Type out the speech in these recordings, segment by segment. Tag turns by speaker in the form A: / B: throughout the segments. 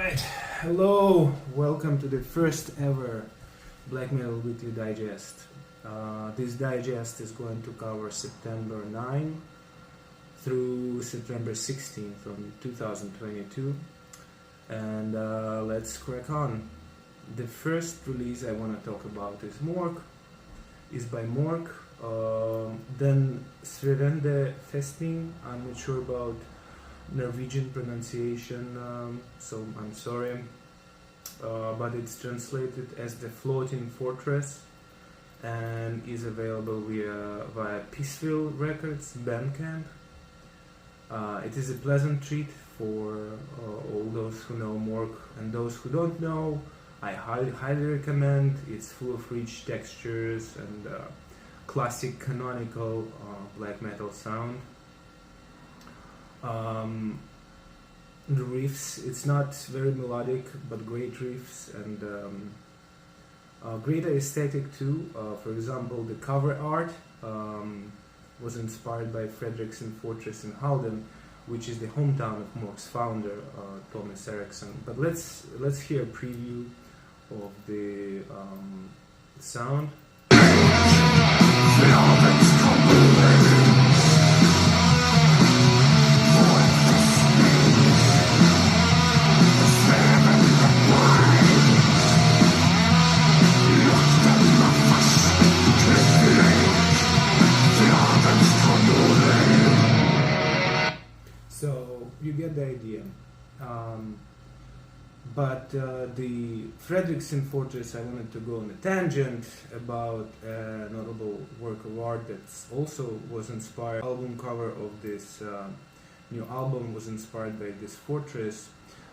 A: Alright, hello, welcome to the first ever Black Metal Weekly Digest. This digest is going to cover September 9 through September 16 from 2022, and let's crack on. The first release I want to talk about is by Mork, then Srevende Festing. I'm not sure about Norwegian pronunciation, so I'm sorry, but it's translated as the Floating Fortress and is available via Peaceville Records Bandcamp. It is a pleasant treat for all those who know Mork, and those who don't know, I highly recommend. It's full of rich textures and classic canonical black metal sound. The riffs, it's not very melodic, but great riffs and great aesthetic too. For example, the cover art was inspired by Fredriksen Fortress in Halden, which is the hometown of Mork's founder, Thomas Eriksson. But let's hear a preview of the sound. So you get the idea. But the Fredriksen Fortress, I wanted to go on a tangent about a notable work of art that also was inspired. The album cover of this new album was inspired by this fortress.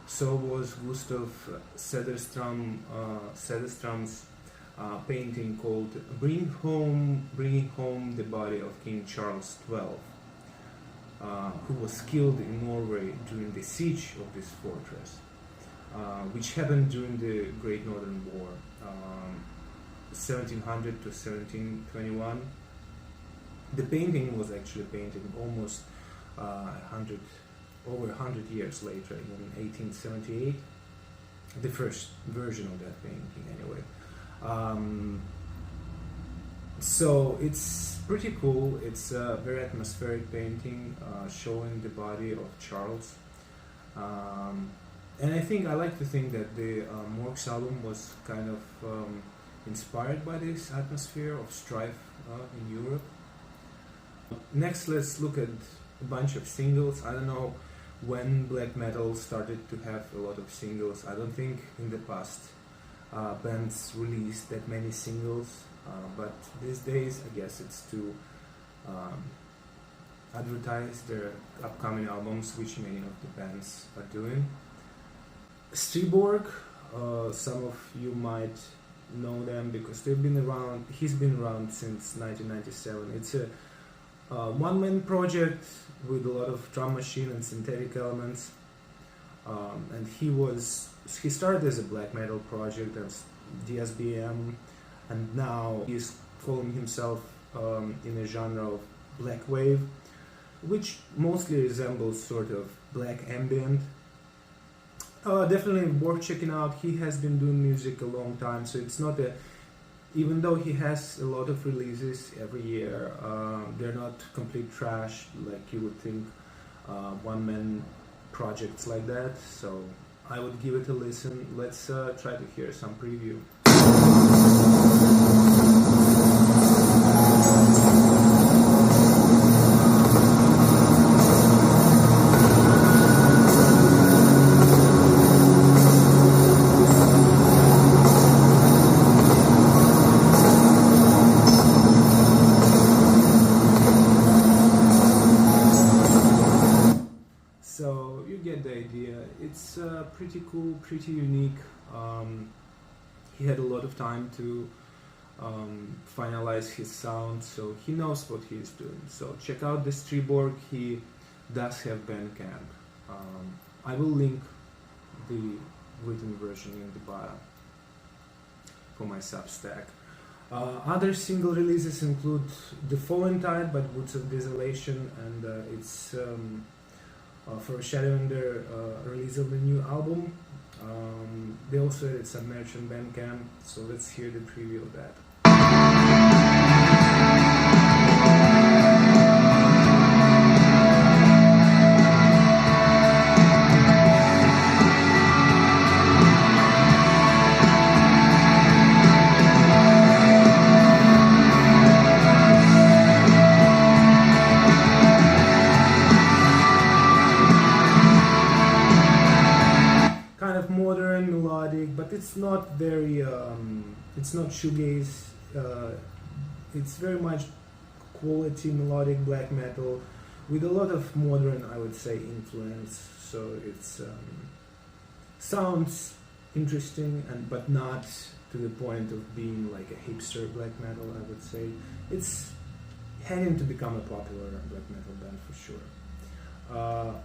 A: So was Gustav Cederström's painting called Bringing Home the Body of King Charles XII. Who was killed in Norway during the siege of this fortress, which happened during the Great Northern War, 1700 to 1721. The painting was actually painted almost over 100 years later, in 1878. The first version of that painting, anyway. So it's pretty cool. It's a very atmospheric painting showing the body of Charles, and I like to think that the Mork's album was kind of inspired by this atmosphere of strife in Europe. Next, let's look at a bunch of singles. I don't know when black metal started to have a lot of singles. I don't think in the past bands released that many singles. But these days, I guess it's to advertise their upcoming albums, which many of the bands are doing. Striborg, some of you might know them because they've been around. He's been around since 1997. It's a one-man project with a lot of drum machine and synthetic elements, and he started as a black metal project as DSBM. And now he's calling himself in a genre of black wave, which mostly resembles sort of black ambient. Definitely worth checking out. He has been doing music a long time, so it's not even though he has a lot of releases every year, they're not complete trash like you would think, one-man projects like that. So I would give it a listen. Let's try to hear some preview. So you get the idea. It's pretty cool, pretty unique. He had a lot of time to finalize his sound, so he knows what he's doing. So check out the Striborg. He does have Bandcamp. I will link the written version in the bio for my Substack. Other single releases include The Fallen Tide by Woods of Desolation, and it's foreshadowing the release of the new album. They also added some merch on Bandcamp, so let's hear the preview of that. Modern melodic, but it's not very it's not shoegaze, it's very much quality melodic black metal with a lot of modern, I would say, influence, so it's sounds interesting, and but not to the point of being like a hipster black metal. I would say it's heading to become a popular black metal band for sure.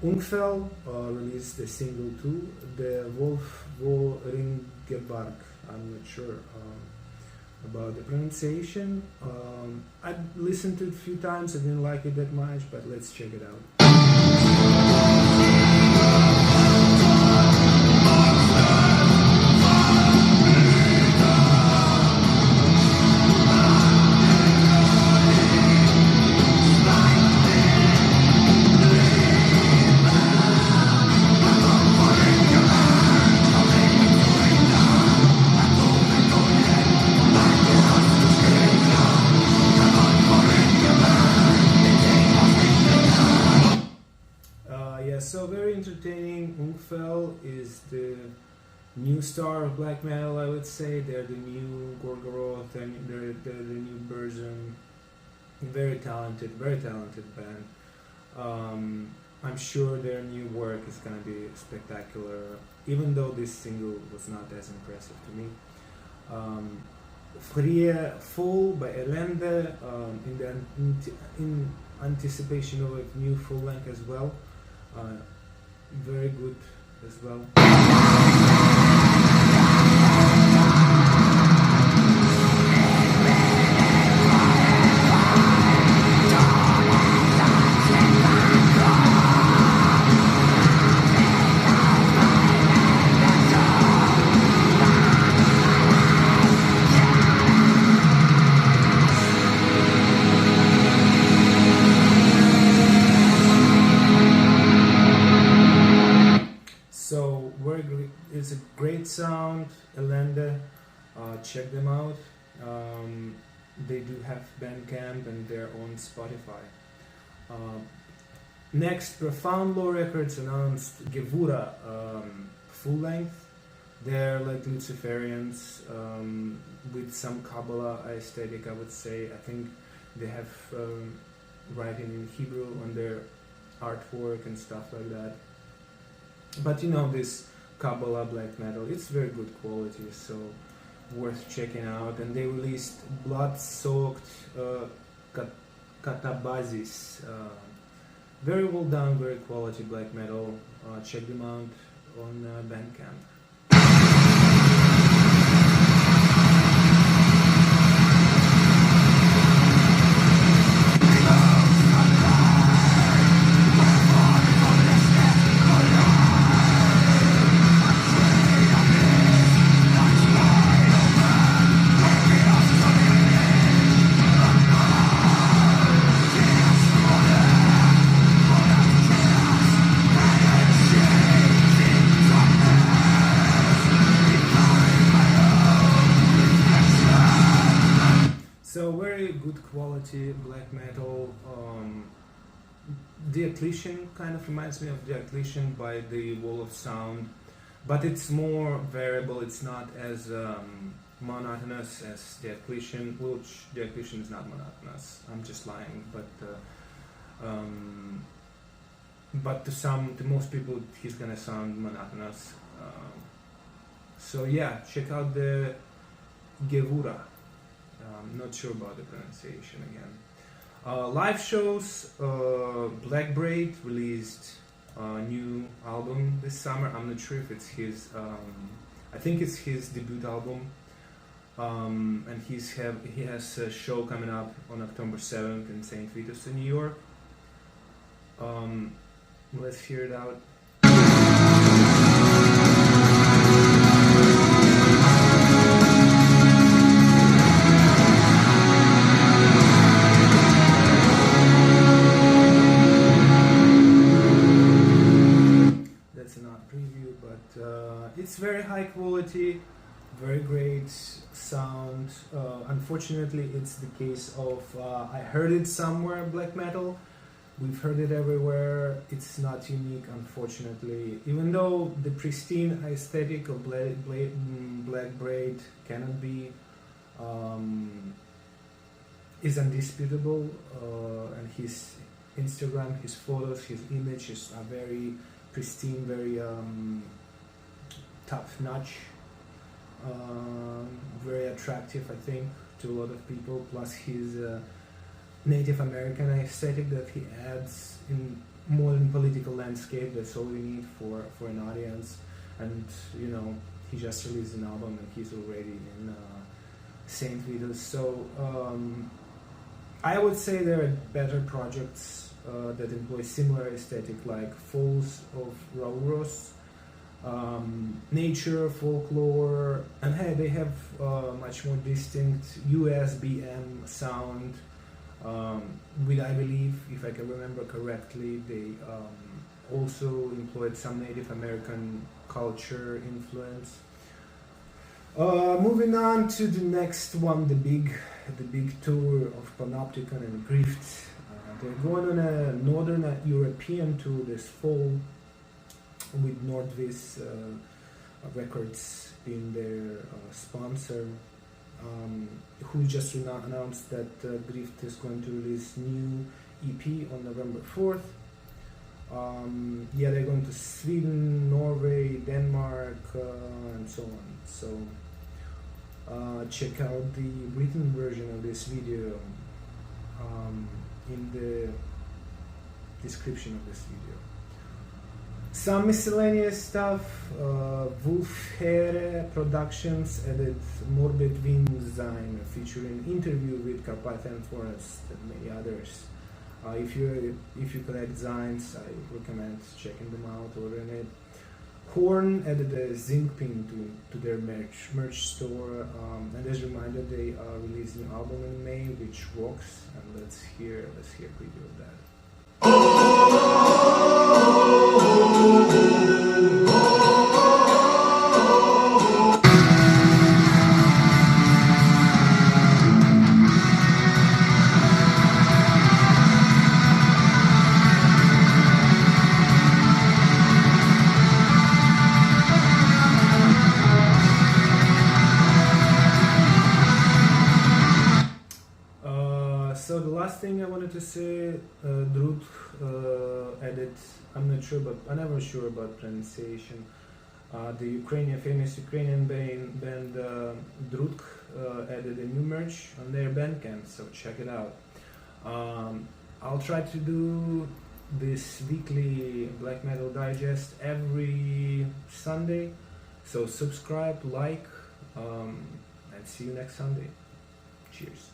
A: Ungfell released the single too, the Ringebark. I'm not sure about the pronunciation. I listened to it a few times, I didn't like it that much, but let's check it out. So very entertaining. Ungfell is the new star of black metal, I would say. They're the new Gorgoroth, and they're the new Burzum. Very talented band. I'm sure their new work is gonna be spectacular, even though this single was not as impressive to me. Frie Full by Elende, in anticipation of a new full length as well. Very good as well. It's a great sound, Elende. Check them out. They do have Bandcamp and they're on Spotify. Next, Profound Law Records announced Gevura full length. They're like Luciferians with some Kabbalah aesthetic, I would say. I think they have writing in Hebrew on their artwork and stuff like that. But you know, this Kabbalah black metal, it's very good quality, so worth checking out. And they released Blood-Soaked Katabasis. Very well done, very quality black metal. Check them out on Bandcamp. So very good quality black metal. Diocletian kind of reminds me of Diocletian by the Wall of Sound, but it's more variable. It's not as monotonous as Diocletian, which Diocletian is not monotonous. I'm just lying, but to most people he's gonna sound monotonous. So yeah, check out the Gevura. I'm not sure about the pronunciation again. Live shows. Blackbraid released a new album this summer. I'm not sure if it's his. I think it's his debut album. And he has a show coming up on October 7th in St. Vitus in New York. Let's hear it out. you, but it's very high quality, very great sound. Unfortunately, it's the case of I heard it somewhere, black metal. We've heard it everywhere. It's not unique, unfortunately. Even though the pristine aesthetic of Blackbraid cannot be is undisputable, and his Instagram, his photos, his images are very pristine, very top-notch, very attractive, I think, to a lot of people. Plus his Native American aesthetic that he adds in modern political landscape. That's all you need for an audience. And you know, he just released an album and he's already in Saint Vitus. So I would say there are better projects that employ similar aesthetic, like Falls of Rauros, Nature, Folklore, and hey, they have much more distinct US BM sound. With, I believe, if I can remember correctly, they also employed some Native American culture influence. Moving on to the next one, the big tour of Panopticon and Grift. They're going on a Northern European tour this fall, with Nordvis Records being their sponsor. Who just announced that Grift is going to release new EP on November 4th. Yeah, they're going to Sweden, Norway, Denmark, and so on. So check out the written version of this video in the description of this video. Some miscellaneous stuff. Wolfhere Productions added Morbid Windsheim, featuring interview with Carpathian Forest and many others. If you collect Zines, I recommend checking them out, ordering it. Horn added a zinc pin to their merch store, and as a reminder, they are releasing an album in May, which rocks. And let's hear a preview of that. So the last thing I wanted to say, Drut added, I'm never sure about pronunciation, the famous Ukrainian band Drut added a new merch on their Bandcamp, so check it out. I'll try to do this weekly black metal digest every Sunday, so subscribe, like, and see you next Sunday. Cheers.